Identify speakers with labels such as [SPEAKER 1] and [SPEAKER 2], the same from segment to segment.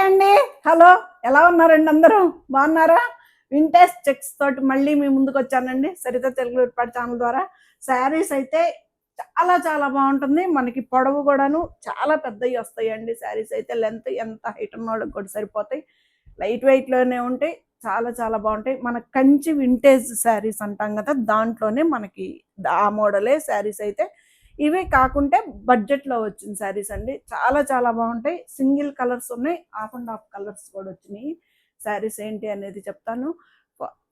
[SPEAKER 1] అండి, హలో, ఎలా ఉన్నారండి? అందరూ బాగున్నారా? వింటేజ్ చెక్స్ తోటి మళ్ళీ మీ ముందుకు వచ్చానండి సరిత తెలుగు ఏర్పాటు ఛానల్ ద్వారా. శారీస్ అయితే చాలా చాలా బాగుంటుంది. మనకి పొడవు కూడాను చాలా పెద్దవి వస్తాయండి. శారీస్ అయితే లెంత్ ఎంత హైట్ ఉన్న వాళ్ళకి కూడా సరిపోతాయి. లైట్ వెయిట్లోనే ఉంటాయి. చాలా చాలా బాగుంటాయి. మన కంచి వింటేజ్ శారీస్ అంటాం కదా, దాంట్లోనే మనకి ఆ మోడలే శారీస్ అయితే. ఇవి కాకుంటే బడ్జెట్లో వచ్చిన శారీస్ అండి. చాలా చాలా బాగుంటాయి. సింగిల్ కలర్స్ ఉన్నాయి, హాఫ్ అండ్ హాఫ్ కలర్స్ కూడా వచ్చినాయి. శారీస్ ఏంటి అనేది చెప్తాను.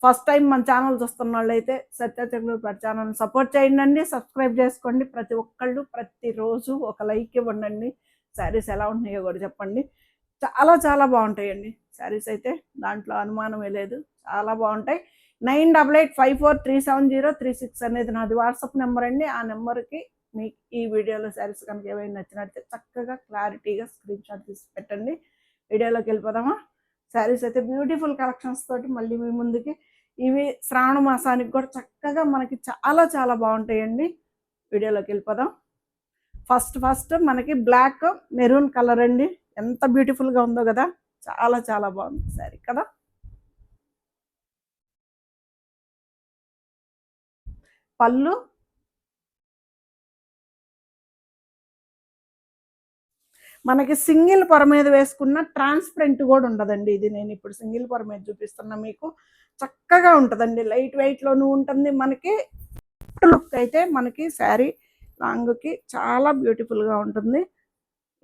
[SPEAKER 1] ఫస్ట్ టైం మన ఛానల్ చూస్తున్న వాళ్ళు అయితే సత్య తెలుగు ఛానల్ సపోర్ట్ చేయండి, సబ్స్క్రైబ్ చేసుకోండి. ప్రతి ఒక్కళ్ళు ప్రతిరోజు ఒక లైక్ ఇవ్వండి. శారీస్ ఎలా ఉన్నాయో కూడా చెప్పండి. చాలా చాలా బాగుంటాయండి శారీస్ అయితే, దాంట్లో అనుమానమే లేదు. చాలా బాగుంటాయి. 9885437036 అనేది నాది వాట్సాప్ నెంబర్ అండి. ఆ నెంబర్కి మీకు ఈ వీడియోలో శారీస్ కనుక ఏమైనా నచ్చినట్టే చక్కగా క్లారిటీగా స్క్రీన్ షాట్ తీసి పెట్టండి. వీడియోలోకి వెళ్ళిపోదామా? శారీస్ అయితే బ్యూటిఫుల్ కలెక్షన్స్ తోటి మళ్ళీ మీ ముందుకి. ఇవి శ్రావణ మాసానికి కూడా చక్కగా మనకి చాలా చాలా బాగుంటాయండి. వీడియోలోకి వెళ్ళిపోదాం. ఫస్ట్ మనకి బ్లాక్ మెరూన్ కలర్ అండి. ఎంత బ్యూటిఫుల్గా ఉందో కదా, చాలా చాలా బాగుంది శారీ కదా. పళ్ళు మనకి సింగిల్ పొర మీద వేసుకున్న ట్రాన్స్పరెంట్ కూడా ఉండదండి. ఇది నేను ఇప్పుడు సింగిల్ పొర మీద చూపిస్తున్నా మీకు. చక్కగా ఉంటుందండి, లైట్ వెయిట్లోనూ ఉంటుంది. మనకి లుక్ అయితే మనకి శారీ లాంగ్కి చాలా బ్యూటిఫుల్గా ఉంటుంది.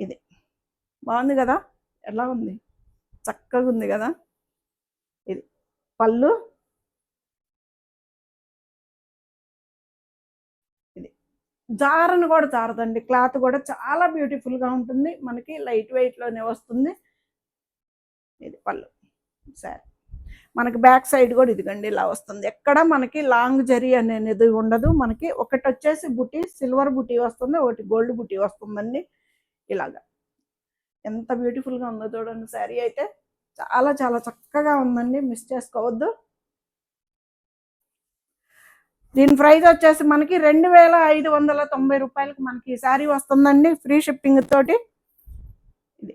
[SPEAKER 1] ఇది బాగుంది కదా, ఎలా ఉంది? చక్కగా ఉంది కదా. ఇది పళ్ళు, ఇది జారను కూడా జారదండి. క్లాత్ కూడా చాలా బ్యూటిఫుల్గా ఉంటుంది. మనకి లైట్ వెయిట్లోనే వస్తుంది. ఇది పళ్ళు శారీ. మనకి బ్యాక్ సైడ్ కూడా ఇదిగండి ఇలా వస్తుంది. ఎక్కడ మనకి లాంగ్ జరీ అనేది ఉండదు. మనకి ఒకటి వచ్చేసి బుటీ, సిల్వర్ బుటీ వస్తుంది, ఒకటి గోల్డ్ బుటీ వస్తుందండి. ఇలాగా ఎంత బ్యూటిఫుల్గా ఉందో చూడండి. శారీ అయితే చాలా చాలా చక్కగా ఉందండి, మిస్ చేసుకోవద్దు. దీని ప్రైస్ వచ్చేసి మనకి 2590 రూపాయలకి మనకి శారీ వస్తుందండి, ఫ్రీ షిప్పింగ్ తోటి. ఇది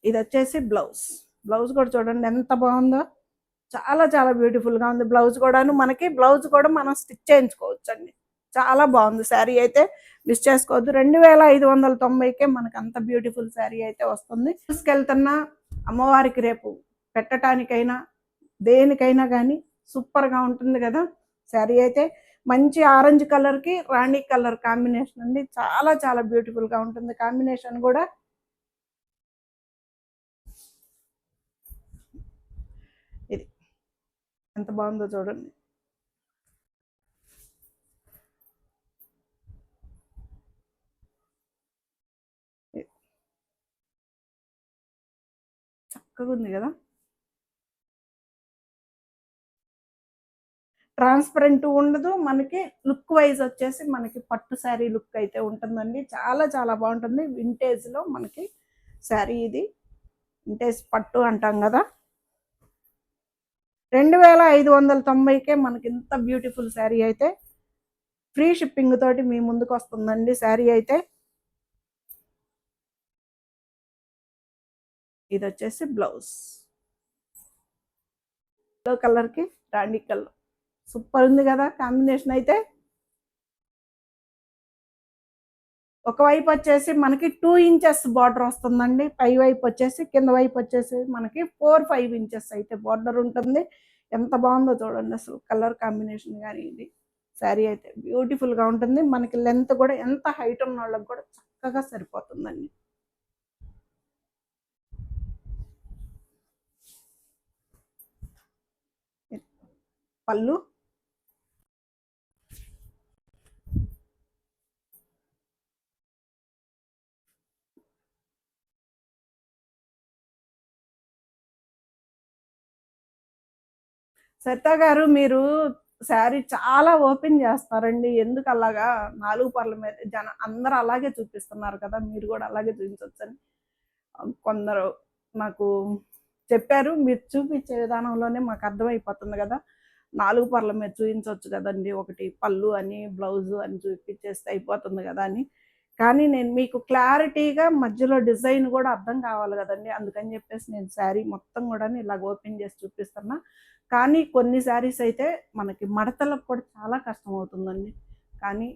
[SPEAKER 1] ఇది వచ్చేసి బ్లౌజ్. బ్లౌజ్ కూడా చూడండి ఎంత బాగుందో, చాలా చాలా బ్యూటిఫుల్గా ఉంది. బ్లౌజ్ కూడాను మనకి, బ్లౌజ్ కూడా మనం స్టిచ్ చేయించుకోవచ్చు అండి. చాలా బాగుంది శారీ అయితే, మిస్ చేసుకోవద్దు. 2590కే మనకి అంత బ్యూటిఫుల్ శారీ అయితే వస్తుంది. తీసుకెళ్తున్నా అమ్మవారికి రేపు పెట్టడానికైనా దేనికైనా కానీ సూపర్గా ఉంటుంది కదా శారీ అయితే. మంచి ఆరెంజ్ కలర్కి రాణి కలర్ కాంబినేషన్ అండి. చాలా చాలా బ్యూటిఫుల్గా ఉంటుంది కాంబినేషన్ కూడా. ఇది ఎంత బాగుందో చూడండి. చక్కగా ఉంది కదా. ట్రాన్స్పరెంట్ ఉండదు. మనకి లుక్ వైజ్ వచ్చేసి మనకి పట్టు శారీ లుక్ అయితే ఉంటుందండి. చాలా చాలా బాగుంటుంది. వింటేజ్లో మనకి శారీ ఇది. వింటేజ్ పట్టు అంటాం కదా. 2590కే మనకి ఇంత బ్యూటిఫుల్ శారీ అయితే ఫ్రీ షిప్పింగ్ తోటి మీ ముందుకు వస్తుందండి శారీ అయితే. ఇది వచ్చేసి బ్లౌజ్. ఎల్లో కలర్కి రాణి కలర్ సూపర్ ఉంది కదా కాంబినేషన్ అయితే. ఒకవైపు వచ్చేసి మనకి 2 ఇంచెస్ బార్డర్ వస్తుందండి. పై వైపు వచ్చేసి, కింద వైపు వచ్చేసి మనకి 4-5 ఇంచెస్ అయితే బార్డర్ ఉంటుంది. ఎంత బాగుందో చూడండి అసలు కలర్ కాంబినేషన్ కానీ. ఇది శారీ అయితే బ్యూటిఫుల్గా ఉంటుంది. మనకి లెంత్ కూడా ఎంత హైట్ ఉన్న వాళ్ళకి కూడా చక్కగా సరిపోతుందండి. పళ్ళు, సరిత గారు మీరు శారీ చాలా ఓపెన్ చేస్తారండి, ఎందుకు అలాగా? 4 పర్ల మీద అందరూ అలాగే చూపిస్తున్నారు కదా, మీరు కూడా అలాగే చూపించవచ్చని కొందరు నాకు చెప్పారు. మీరు చూపించే విధానంలోనే మాకు అర్థమైపోతుంది కదా. 4 పర్ల మీద చూయించవచ్చు కదండి, ఒకటి పళ్ళు అని బ్లౌజు అని చూపించేస్తే అయిపోతుంది కదా అని. కానీ నేను మీకు క్లారిటీగా మధ్యలో డిజైన్ కూడా అర్థం కావాలి కదండి, అందుకని చెప్పేసి నేను శారీ మొత్తం కూడా ఇలాగ ఓపెన్ చేసి చూపిస్తున్నా. కానీ కొన్ని శారీస్ అయితే మనకి మడతలకు కూడా చాలా కష్టం అవుతుందండి. కానీ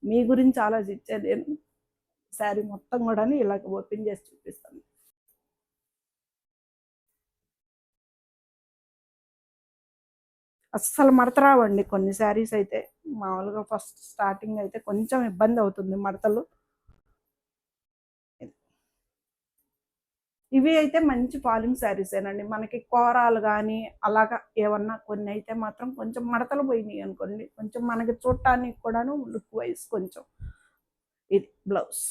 [SPEAKER 1] మీ గురించి ఆలోచించే నేను శారీ మొత్తం కూడా ఇలాగ ఓపెన్ చేసి చూపిస్తాను. అస్సలు మడత రావండి కొన్ని శారీస్ అయితే. మామూలుగా ఫస్ట్ స్టార్టింగ్ అయితే కొంచెం ఇబ్బంది అవుతుంది మడతలు. ఇవి అయితే మంచి ఫాలింగ్ శారీసేనండి. మనకి కోరాలు కానీ అలాగా ఏమన్నా కొన్ని అయితే మాత్రం కొంచెం మడతలు పోయినాయి అనుకోండి, కొంచెం మనకి చూడటానికి కూడాను లుక్ వైజ్ కొంచెం. ఇది బ్లౌజ్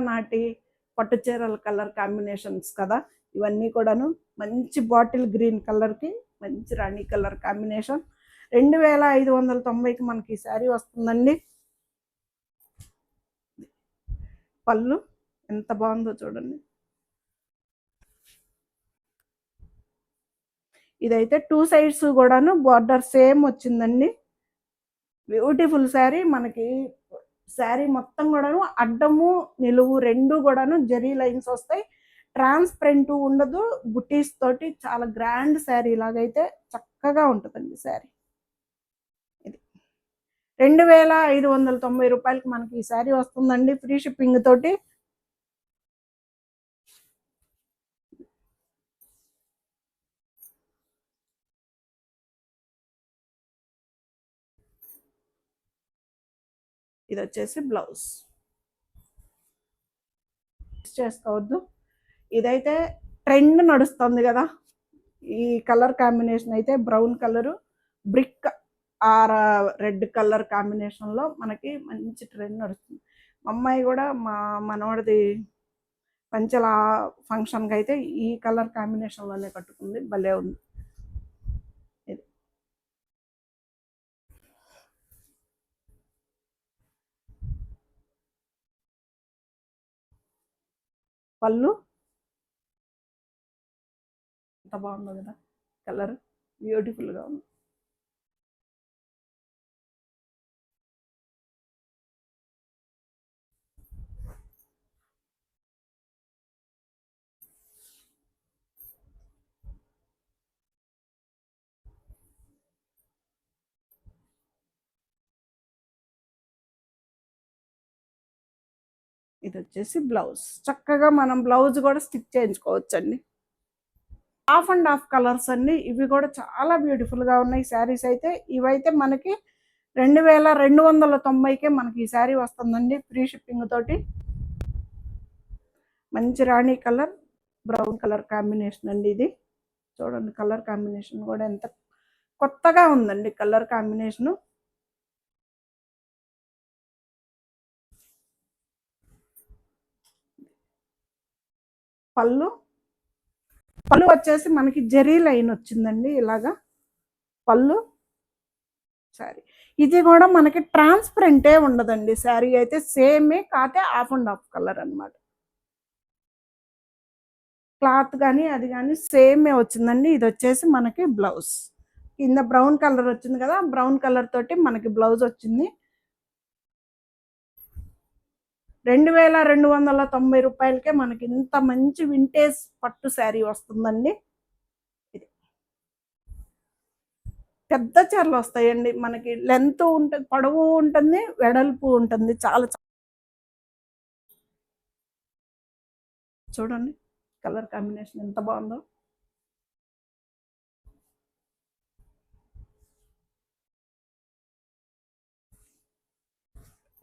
[SPEAKER 1] నాటి పట్టు చీరల కలర్ కాంబినేషన్స్ కదా ఇవన్నీ కూడాను. మంచి బాటిల్ గ్రీన్ కలర్కి మంచి రాణి కలర్ కాంబినేషన్. 2590కి మనకి ఈ శారీ వస్తుందండి. పళ్ళు ఎంత బాగుందో చూడండి. ఇదైతే 2 సైడ్స్ కూడాను బార్డర్ సేమ్ వచ్చిందండి. బ్యూటిఫుల్ శారీ. మనకి శారీ మొత్తం కూడాను అడ్డము నిలువు రెండు కూడాను జరీ లైన్స్ వస్తాయి. ట్రాన్స్పరెంట్ ఉండదు. బుటీస్ తోటి చాలా గ్రాండ్ శారీ లాగైతే చక్కగా ఉంటుందండి శారీ. ఇది 2590 మనకి ఈ శారీ వస్తుందండి, ఫ్రీ షిప్పింగ్ తోటి. ఇది వచ్చేసి బ్లౌజ్. చేసుకోవద్దు. ఇదైతే ట్రెండ్ నడుస్తుంది కదా ఈ కలర్ కాంబినేషన్ అయితే. Brown colour brick or red colour కాంబినేషన్లో మనకి మంచి ట్రెండ్ నడుస్తుంది. మా అమ్మాయి కూడా మా మనవాడిది పంచల ఫంక్షన్కి అయితే ఈ కలర్ కాంబినేషన్లోనే కట్టుకుంది, భలే ఉంది. ఇది పళ్ళు ఎంత బాగుందో కదా, కలర్ బ్యూటిఫుల్గా ఉంది. ఇది వచ్చేసి బ్లౌజ్. చక్కగా మనం బ్లౌజ్ కూడా స్టిచ్ చేయించుకోవచ్చండి. హాఫ్ అండ్ హాఫ్ కలర్స్ అండి. ఇవి కూడా చాలా బ్యూటిఫుల్గా ఉన్నాయి శారీస్ అయితే. ఇవైతే మనకి 2290కే మనకి ఈ శారీ వస్తుందండి, ఫ్రీ షిప్పింగ్ తోటి. మంచి రాణి కలర్ బ్రౌన్ కలర్ కాంబినేషన్ అండి ఇది. చూడండి కలర్ కాంబినేషన్ కూడా ఎంత కొత్తగా ఉందండి కలర్ కాంబినేషను. పళ్ళు వచ్చేసి మనకి జరీ లైన్ వచ్చిందండి ఇలాగా పళ్ళు. శారీ ఇది కూడా మనకి ట్రాన్స్పరెంటే ఉండదండి శారీ అయితే, సేమే కాతే హాఫ్ అండ్ హాఫ్ కలర్ అనమాట. క్లాత్ కానీ అది కానీ సేమే వచ్చిందండి. ఇది వచ్చేసి మనకి బ్లౌజ్. కింద బ్రౌన్ కలర్ వచ్చింది కదా, బ్రౌన్ కలర్ తోటి మనకి బ్లౌజ్ వచ్చింది. 2290 మనకి ఇంత మంచి వింటేజ్ పట్టు శారీ వస్తుందండి. ఇది పెద్ద చీరలు వస్తాయండి మనకి. లెంత్ ఉంటుంది, పొడవు ఉంటుంది, వెడల్పు ఉంటుంది. చాలా చూడండి కలర్ కాంబినేషన్ ఎంత బాగుందో.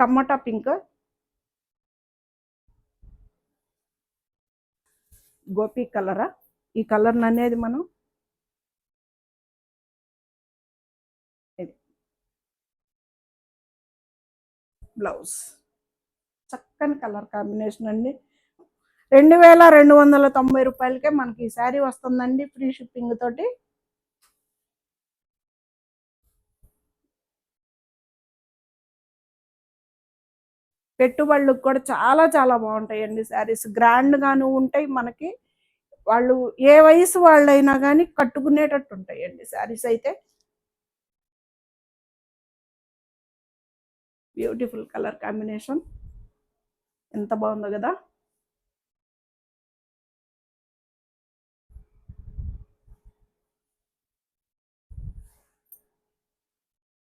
[SPEAKER 1] టమాటా పింక్, గోపి కలరా ఈ కలర్ అనేది మనం. ఇది బ్లౌజ్. చక్కని కలర్ కాంబినేషన్ అండి. 2290 మనకి ఈ శారీ వస్తుందండి, ఫ్రీ షిప్పింగ్ తోటి. పెట్టుబడులకు కూడా చాలా చాలా బాగుంటాయండి శారీస్. గ్రాండ్గాను ఉంటాయి మనకి. వాళ్ళు ఏ వయసు వాళ్ళైనా కానీ కట్టుకునేటట్టు ఉంటాయండి శారీస్ అయితే. బ్యూటిఫుల్ కలర్ కాంబినేషన్, ఎంత బాగుందో కదా.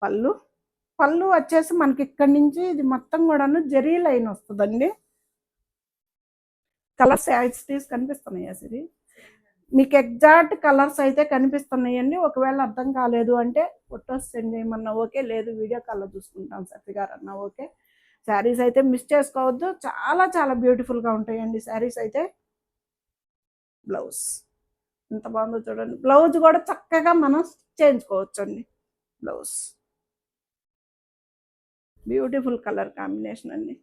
[SPEAKER 1] పళ్ళు వచ్చేసి మనకి ఇక్కడి నుంచి ఇది మొత్తం కూడాను జరీ లైన్ వస్తుందండి. కలర్స్ యాడ్స్ కనిపిస్తున్నాయా సిరి? మీకు ఎగ్జాక్ట్ కలర్స్ అయితే కనిపిస్తున్నాయండి. ఒకవేళ అర్థం కాలేదు అంటే ఫొటోస్ సెండ్ చేయమన్నా ఓకే, లేదు వీడియో కాల్లో చూసుకుంటాం సత్య గారు అన్నా ఓకే. శారీస్ అయితే మిస్ చేసుకోవద్దు, చాలా చాలా బ్యూటిఫుల్గా ఉంటాయండి శారీస్ అయితే. బ్లౌజ్ ఎంత బాగుందో చూడండి. బ్లౌజ్ కూడా చక్కగా మనం స్టిచ్ చేయించుకోవచ్చు అండి. బ్లౌజ్ బ్యూటిఫుల్ కలర్ కాంబినేషన్ అండి.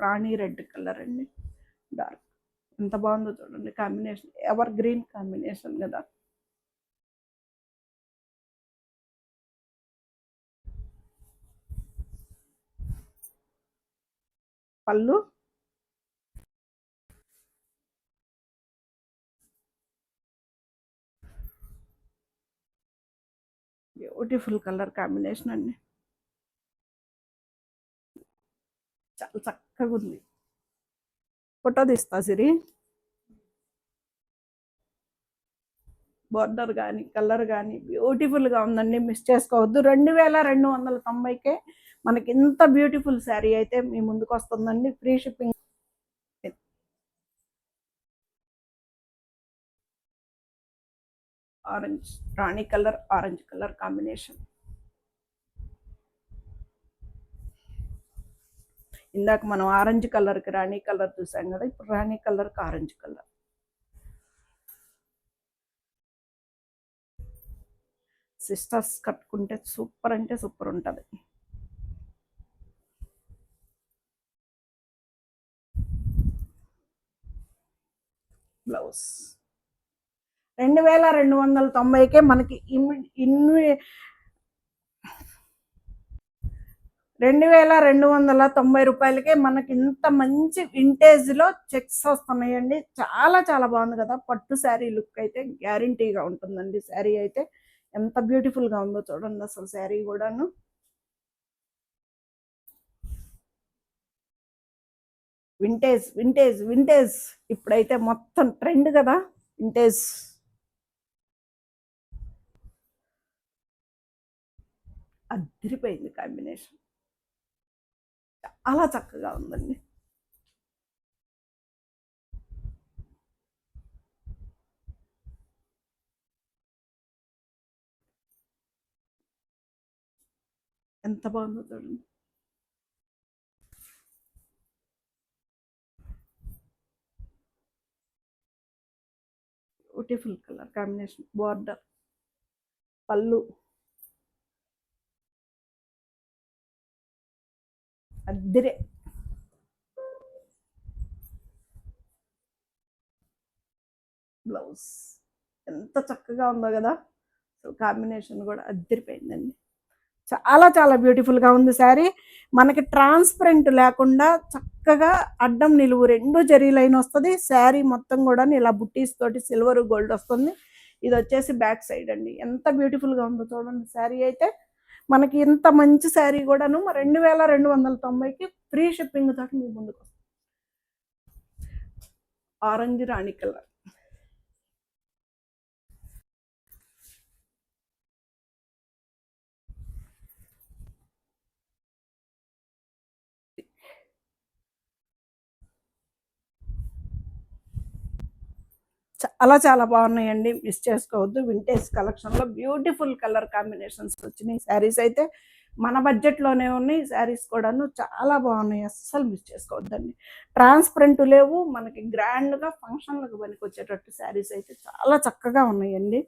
[SPEAKER 1] రాణి రెడ్ కలర్ అండి, డార్క్. ఎంత బాగుందో చూడండి కాంబినేషన్, ఎవర్ గ్రీన్ కాంబినేషన్ కదా. పళ్ళు బ్యూటిఫుల్ కలర్ కాంబినేషన్ అండి, చాలా చక్కగా ఉంది. ఫోటో తీస్తా సిరి. బోర్డర్ కానీ కలర్ కానీ బ్యూటిఫుల్గా ఉందండి, మిస్ చేసుకోవద్దు. 2290కే మనకి ఇంత బ్యూటిఫుల్ శారీ అయితే మీ ముందుకు వస్తుందండి, ఫ్రీ షిప్పింగ్. ఆరెంజ్, రాణి కలర్ ఆరెంజ్ కలర్ కాంబినేషన్. ఇందాక మనం ఆరెంజ్ కలర్కి రాణి కలర్ చూసాం కదా, ఇప్పుడు రాణి కలర్కి ఆరెంజ్ కలర్. సిస్టర్స్ కట్టుకుంటే సూపర్ అంటే సూపర్ ఉంటుంది. బ్లౌజ్ 2290కే మనకి 2290 రూపాయలకే మనకి ఇంత మంచి వింటేజ్లో చెక్స్ వస్తున్నాయండి. చాలా చాలా బాగుంది కదా. పట్టు శారీ లుక్ అయితే గ్యారంటీగా ఉంటుందండి. శారీ అయితే ఎంత బ్యూటిఫుల్గా ఉందో చూడండి అసలు శారీ కూడాను. వింటేజ్ వింటేజ్ వింటేజ్ ఇప్పుడైతే మొత్తం ట్రెండ్ కదా వింటేజ్. అదిరిపోయింది కాంబినేషన్, చాలా చక్కగా ఉందండి. ఎంత బాగుందో చూడండి. బ్యూటిఫుల్ కలర్ కాంబినేషన్, బార్డర్, పళ్ళు అద్దిరే. బ్లౌజ్ ఎంత చక్కగా ఉందో కదా, కాంబినేషన్ కూడా అద్దరిపోయిందండి. చాలా చాలా బ్యూటిఫుల్గా ఉంది శారీ. మనకి ట్రాన్స్పరెంట్ లేకుండా చక్కగా అడ్డం నిలువు రెండు జరీ లైన్ వస్తుంది. శారీ మొత్తం కూడా ఇలా బుట్టీస్ తోటి సిల్వర్ గోల్డ్ వస్తుంది. ఇది వచ్చేసి బ్యాక్ సైడ్ అండి. ఎంత బ్యూటిఫుల్గా ఉందో చూడండి శారీ అయితే. మనకి ఇంత మంచి శారీ కూడాను 2290కి ఫ్రీ షిప్పింగ్ తోటి మీ ముందుకు వస్తుంది. ఆరెంజ్ రాణి కలర్, చాలా చాలా బాగున్నాయండి, మిస్ చేసుకోవద్దు. వింటేజ్ కలెక్షన్లో బ్యూటిఫుల్ కలర్ కాంబినేషన్స్ వచ్చినాయి శారీస్ అయితే. మన బడ్జెట్లోనే ఉన్నాయి శారీస్ కూడాను, చాలా బాగున్నాయి, అస్సలు మిస్ చేసుకోవద్దండి. ట్రాన్స్పరెంట్ లేవు, మనకి గ్రాండ్గా ఫంక్షన్లకు పనికి వచ్చేటట్టు శారీస్ అయితే చాలా చక్కగా ఉన్నాయండి.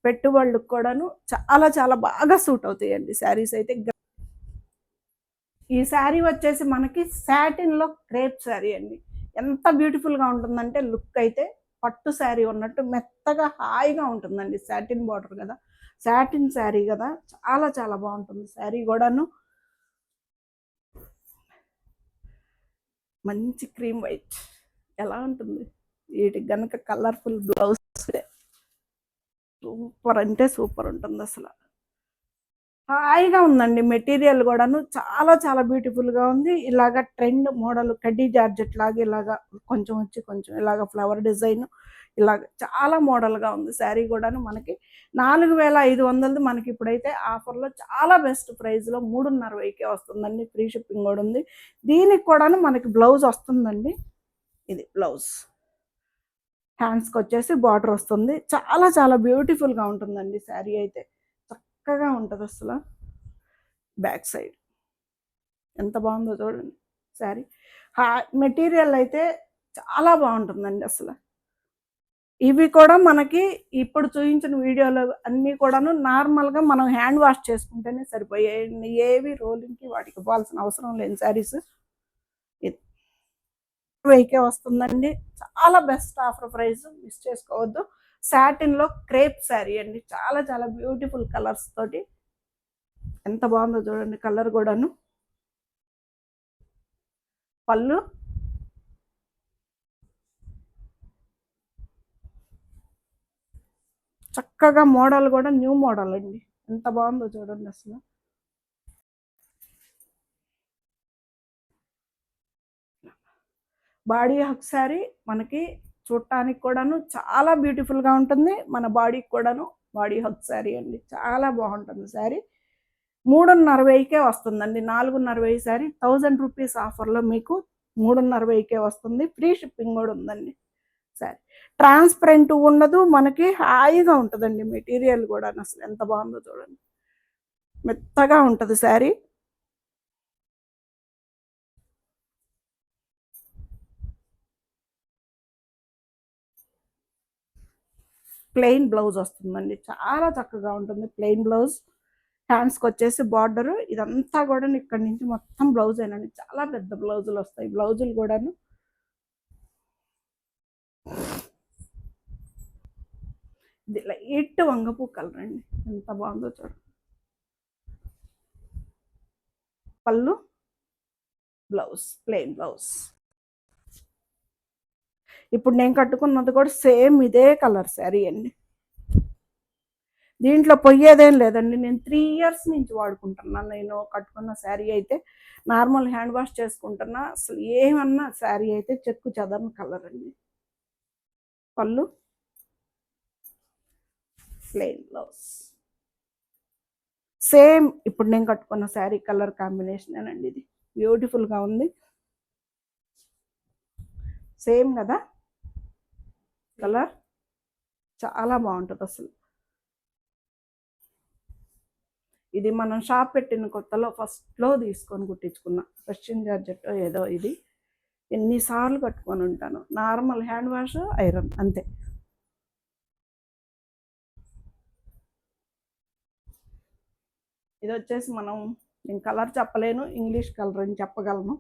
[SPEAKER 1] పెట్టుబడులకు కూడాను చాలా చాలా బాగా సూట్ అవుతాయండి శారీస్ అయితే. ఈ శారీ వచ్చేసి మనకి సాటిన్లో క్రేప్ శారీ అండి. ఎంత బ్యూటిఫుల్గా ఉంటుందంటే లుక్ అయితే పట్టు శారీ ఉన్నట్టు మెత్తగా హాయిగా ఉంటుందండి. సాటిన్ బార్డర్ కదా, సాటిన్ శారీ కదా, చాలా చాలా బాగుంటుంది శారీ కూడాను. మంచి క్రీమ్ వైట్ ఎలా ఉంటుంది వీటికి గనక కలర్ఫుల్ బ్లౌజ్, సూపర్ అంటే సూపర్ ఉంటుంది అసలు. హాయిగా ఉందండి మెటీరియల్ కూడాను, చాలా చాలా బ్యూటిఫుల్గా ఉంది. ఇలాగ ట్రెండ్ మోడల్ కడ్డీ జార్జెట్ లాగా ఇలాగా కొంచెం వచ్చి కొంచెం ఇలాగ ఫ్లవర్ డిజైన్ ఇలాగ చాలా మోడల్గా ఉంది శారీ కూడాను. మనకి 4500 మనకి ఇప్పుడైతే ఆఫర్లో చాలా బెస్ట్ ప్రైస్లో 3.5కే వస్తుందండి. ఫ్రీ షిప్పింగ్ కూడా ఉంది. దీనికి కూడాను మనకి బ్లౌజ్ వస్తుందండి. ఇది బ్లౌజ్, హ్యాండ్స్కి వచ్చేసి బార్డర్ వస్తుంది. చాలా చాలా బ్యూటిఫుల్గా ఉంటుందండి శారీ అయితే, చక్కగా ఉంటుంది అసలు. బ్యాక్ సైడ్ ఎంత బాగుందో చూడండి శారీ. మెటీరియల్ అయితే చాలా బాగుంటుందండి అసలు. ఇవి కూడా మనకి ఇప్పుడు చూపించిన వీడియోలో అన్నీ కూడాను నార్మల్గా మనం హ్యాండ్ వాష్ చేసుకుంటేనే సరిపోయాయండి. ఏవి రోలింగ్కి వాటికి ఇవ్వాల్సిన అవసరం లేని శారీస్. వెయ్యికే వస్తుందండి. చాలా బెస్ట్ ఆఫర్ ప్రైస్, మిస్ చేసుకోవద్దు. సాటిన్లో క్రేప్ శారీ అండి, చాలా చాలా బ్యూటిఫుల్ కలర్స్ తోటి. ఎంత బాగుందో చూడండి కలర్ కూడాను. పళ్ళు, చక్కగా మోడల్ కూడా న్యూ మోడల్ అండి, ఎంత బాగుందో చూడండి అసలు. బాడీ హక్ శారీ మనకి చూడటానికి కూడాను చాలా బ్యూటిఫుల్గా ఉంటుంది. మన బాడీకి కూడాను బాడీ హక్ శారీ అండి, చాలా బాగుంటుంది శారీ. 3.5కే వస్తుందండి. 4.5 శారీ 1000 రూపీస్ ఆఫర్లో మీకు 3.5కే వస్తుంది. ఫ్రీ షిప్పింగ్ కూడా ఉందండి. శారీ ట్రాన్స్పరెంట్ ఉండదు, మనకి హాయిగా ఉంటుందండి మెటీరియల్ కూడా. అసలు ఎంత బాగుందో చూడండి, మెత్తగా ఉంటుంది శారీ. ప్లెయిన్ బ్లౌజ్ వస్తుందండి, చాలా చక్కగా ఉంటుంది ప్లెయిన్ బ్లౌజ్. హ్యాండ్స్కి వచ్చేసి బార్డరు, ఇదంతా కూడా ఇక్కడి నుంచి మొత్తం బ్లౌజ్ ఏనండి. చాలా పెద్ద బ్లౌజులు వస్తాయి, బ్లౌజులు కూడాను. ఇది లైట్ వంగపూ కలర్ అండి, ఎంత బాగుందో చూడండి. పళ్ళు, బ్లౌజ్ ప్లెయిన్ బ్లౌజ్. ఇప్పుడు నేను కట్టుకున్నది కూడా సేమ్ ఇదే కలర్ శారీ అండి. దీంట్లో పొయ్యేదేం లేదండి. నేను 3 ఇయర్స్ నుంచి వాడుకుంటున్నాను. నేను కట్టుకున్న శారీ అయితే నార్మల్ హ్యాండ్ వాష్ చేసుకుంటున్నా. అసలు ఏమన్నా శారీ అయితే చెక్కు చెదరని కలర్ అండి. పళ్ళు, ప్లెయిన్ బ్లౌజ్. సేమ్ ఇప్పుడు నేను కట్టుకున్న శారీ కలర్ కాంబినేషన్ అండి. ఇది బ్యూటిఫుల్గా ఉంది, సేమ్ కదా కలర్, చాలా బాగుంటుంది అసలు. ఇది మనం షాప్ పెట్టిన కొత్తలో ఫస్ట్లో తీసుకొని కుట్టించుకున్న రష్యన్ జార్జెట్ ఏదో. ఇది ఎన్నిసార్లు కట్టుకొని ఉంటాను. నార్మల్ హ్యాండ్ వాష్, ఐరన్ అంతే. ఇది వచ్చేసి నేను కలర్ చెప్పలేను, ఇంగ్లీష్ కలర్ అని చెప్పగలను.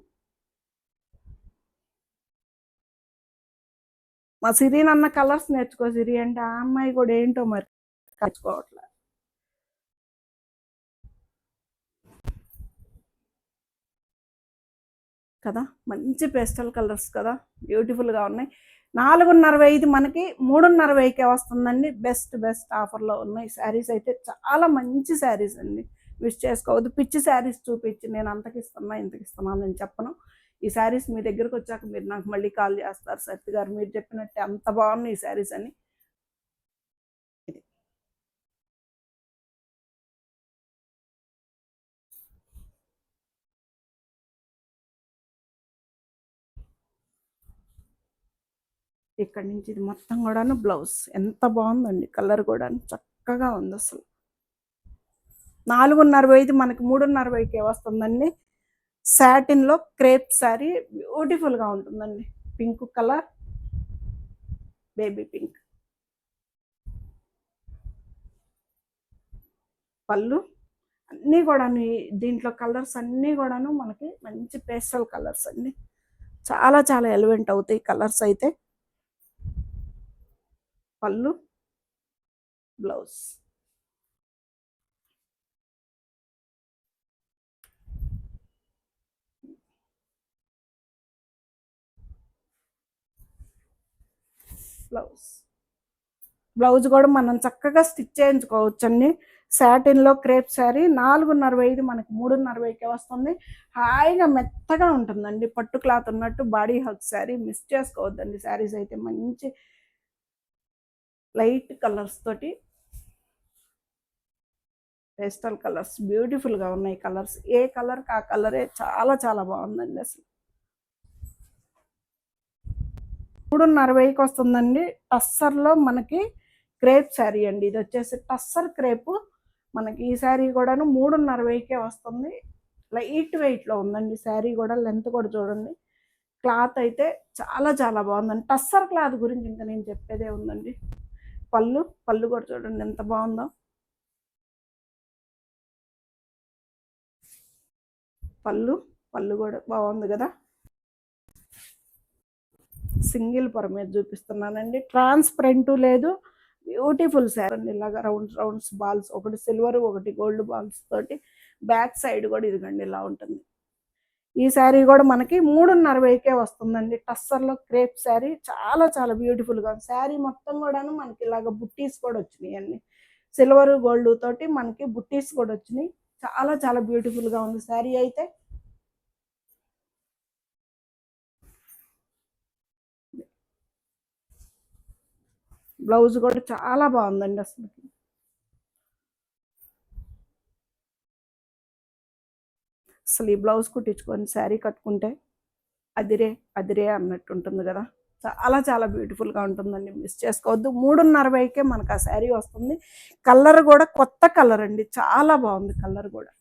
[SPEAKER 1] మా సిరీన్ అన్న కలర్స్ నేర్చుకో సిరి అంటే, ఆ అమ్మాయి కూడా ఏంటో మరి నేర్చుకోవట్లేదు కదా. మంచి పేస్టల్ కలర్స్ కదా, బ్యూటిఫుల్గా ఉన్నాయి. 4.5 మనకి 3.5కే వస్తుందండి. బెస్ట్ బెస్ట్ ఆఫర్లో ఉన్నాయి శారీస్ అయితే, చాలా మంచి శారీస్ అండి, మిస్ చేసుకోవద్దు. పిచ్చి శారీస్ చూపించి నేను అంతకి ఇస్తున్నా ఇంతకి ఇస్తున్నాను అని చెప్పను. ఈ శారీస్ మీ దగ్గరకు వచ్చాక మీరు నాకు మళ్ళీ కాల్ చేస్తారు, సత్య గారు మీరు చెప్పినట్టే అంత బాగున్నాయి ఈ శారీస్ అని. ఇక్కడ నుంచి ఇది మొత్తం కూడాను బ్లౌజ్, ఎంత బాగుందండి కలర్ కూడా చక్కగా ఉంది అసలు. 4.5 మనకి 3.5కే వస్తుందండి. సాటిన్లో క్రేప్ శారీ బ్యూటిఫుల్గా ఉంటుందండి. Pink colour, baby pink. పళ్ళు అన్నీ కూడాను దీంట్లో కలర్స్ అన్నీ కూడాను మనకి మంచి పేస్టల్ కలర్స్ అండి, చాలా చాలా ఎలివెంట్ అవుతాయి కలర్స్ అయితే. పళ్ళు, బ్లౌజ్. బ్లౌజ్ కూడా మనం చక్కగా స్టిచ్ చేయించుకోవచ్చండి. సాటిన్లో క్రేప్ శారీ 4:30 మనకి 3:30కే వస్తుంది. హాయిగా మెత్తగా ఉంటుందండి, పట్టు క్లాత్ ఉన్నట్టు బాడీ హగ్ శారీ. మిస్ చేసుకోవద్దండి. శారీస్ అయితే మంచి లైట్ కలర్స్ తోటి, పేస్టల్ కలర్స్ బ్యూటిఫుల్గా ఉన్నాయి. కలర్స్ ఏ కలర్కి ఆ కలరే చాలా చాలా బాగుందండి. అసలు 3:30కి వస్తుందండి. టస్సర్లో మనకి క్రేప్ శారీ అండి. ఇది వచ్చేసి టస్సర్ క్రేపు. మనకి ఈ శారీ కూడాను 3:30కే వస్తుంది. లైట్ వెయిట్లో ఉందండి శారీ కూడా. లెంత్ కూడా చూడండి. క్లాత్ అయితే చాలా చాలా బాగుందండి. టస్సర్ క్లాత్ గురించి ఇంకా నేను చెప్పేదే ఉందండి. పళ్ళు కూడా చూడండి ఎంత బాగుందో. పళ్ళు కూడా బాగుంది కదా. సింగిల్ పొర మీద చూపిస్తున్నానండి. ట్రాన్స్పరెంట్ లేదు, బ్యూటిఫుల్ శారీ అండి. ఇలాగా రౌండ్స్ బాల్స్, ఒకటి సిల్వర్ ఒకటి గోల్డ్ బాల్స్ తోటి. బ్యాక్ సైడ్ కూడా ఇదిగండి ఇలా ఉంటుంది. ఈ శారీ కూడా మనకి 3:30కే వస్తుందండి. టస్సర్లో క్రేప్ శారీ చాలా చాలా బ్యూటిఫుల్గా ఉంది. శారీ మొత్తం కూడాను మనకి ఇలాగ బుట్టీస్ కూడా వచ్చినాయి అండి. సిల్వర్ గోల్డ్ తోటి మనకి బుట్టీస్ కూడా వచ్చినాయి. చాలా చాలా బ్యూటిఫుల్గా ఉంది శారీ అయితే. బ్లౌజ్ కూడా చాలా బాగుందండి. అసలు ఈ బ్లౌజ్ కుట్టించుకొని శారీ కట్టుకుంటే అదిరే అన్నట్టు ఉంటుంది కదా. చాలా చాలా బ్యూటిఫుల్గా ఉంటుందండి. మిస్ చేసుకోవద్దు. 3:30కే మనకు ఆ శారీ వస్తుంది. కలర్ కూడా కొత్త కలర్ అండి. చాలా బాగుంది కలర్ కూడా.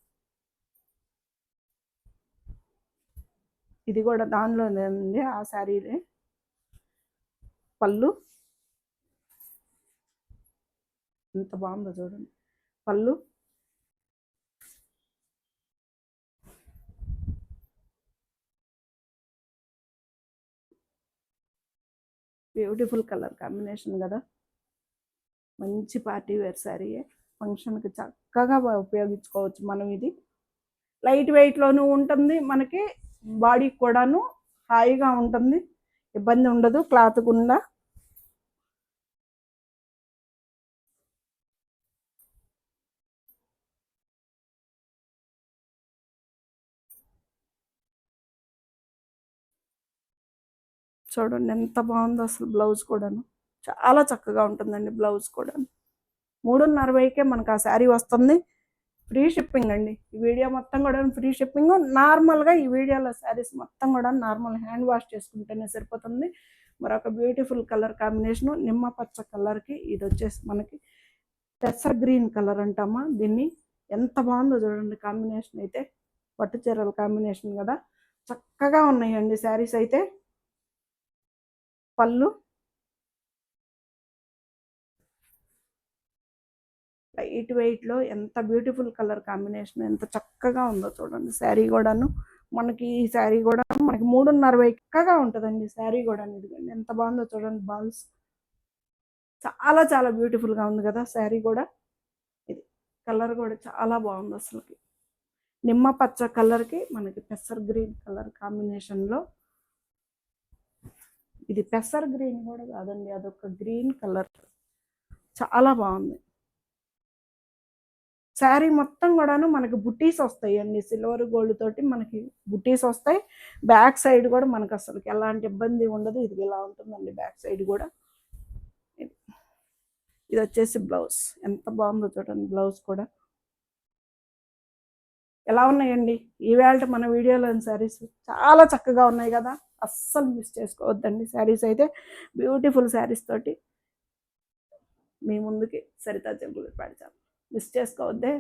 [SPEAKER 1] ఇది కూడా దానిలోనేనండి ఆ శారీనే. పళ్ళు ఎంత బాగుందో చూడండి. పళ్ళు, బ్యూటిఫుల్ కలర్ కాంబినేషన్ కదా. మంచి పార్టీ వేర్ శారీయే. ఫంక్షన్కి చక్కగా ఉపయోగించుకోవచ్చు మనం. ఇది లైట్ వెయిట్లోనూ ఉంటుంది, మనకి బాడీకి కూడాను హాయిగా ఉంటుంది, ఇబ్బంది ఉండదు క్లాత్ గుండా. చూడండి ఎంత బాగుందో అసలు. బ్లౌజ్ కూడాను చాలా చక్కగా ఉంటుందండి. బ్లౌజ్ కూడా 3:30కే మనకు ఆ శారీ వస్తుంది. ఫ్రీ షిప్పింగ్ అండి. ఈ వీడియో మొత్తం కూడా ఫ్రీ షిప్పింగ్. నార్మల్గా ఈ వీడియోలో శారీస్ మొత్తం కూడా నార్మల్ హ్యాండ్ వాష్ చేసుకుంటేనే సరిపోతుంది. మరొక బ్యూటిఫుల్ కలర్ కాంబినేషను నిమ్మ పచ్చ కలర్కి ఇది వచ్చేసి మనకి పెసర్ గ్రీన్ కలర్ అంటామా దీన్ని. ఎంత బాగుందో చూడండి కాంబినేషన్ అయితే. పట్టు చీరల కాంబినేషన్ కదా. చక్కగా ఉన్నాయండి శారీస్ అయితే. పళ్ళు, లైట్ వెయిట్లో ఎంత బ్యూటిఫుల్ కలర్ కాంబినేషన్, ఎంత చక్కగా ఉందో చూడండి. శారీ కూడాను మనకి ఈ శారీ కూడా మనకి 3:30 చక్కగా ఉంటుందండి. శారీ కూడా ఇదిగండి ఎంత బాగుందో చూడండి. బాల్స్ చాలా చాలా బ్యూటిఫుల్గా ఉంది కదా శారీ కూడా. ఇది కలర్ కూడా చాలా బాగుంది అసలుకి. నిమ్మ పచ్చ కలర్కి మనకి పెసర్ గ్రీన్ కలర్ కాంబినేషన్లో. ఇది పెసర్ గ్రీన్ కూడా కాదండి, అదొక గ్రీన్ కలర్. చాలా బాగుంది. శారీ మొత్తం కూడాను మనకి బుట్టీస్ వస్తాయి అండి. సిల్వర్ గోల్డ్ తోటి మనకి బుట్టీస్ వస్తాయి. బ్యాక్ సైడ్ కూడా మనకు అసలు ఎలాంటి ఇబ్బంది ఉండదు. ఇది ఇలా ఉంటుందండి బ్యాక్ సైడ్ కూడా. ఇది వచ్చేసి బ్లౌజ్. ఎంత బాగుందో చూడండి. బ్లౌజ్ కూడా ఎలా ఉన్నాయండి ఈవేళ మన వీడియోలోని శారీస్. చాలా చక్కగా ఉన్నాయి కదా. అస్సలు మిస్ చేసుకోవద్దండి. శారీస్ అయితే బ్యూటిఫుల్ శారీస్ తోటి మీ ముందుకి సరితా చెంగులు పెడతాను. మిస్ చేసుకోవద్దే.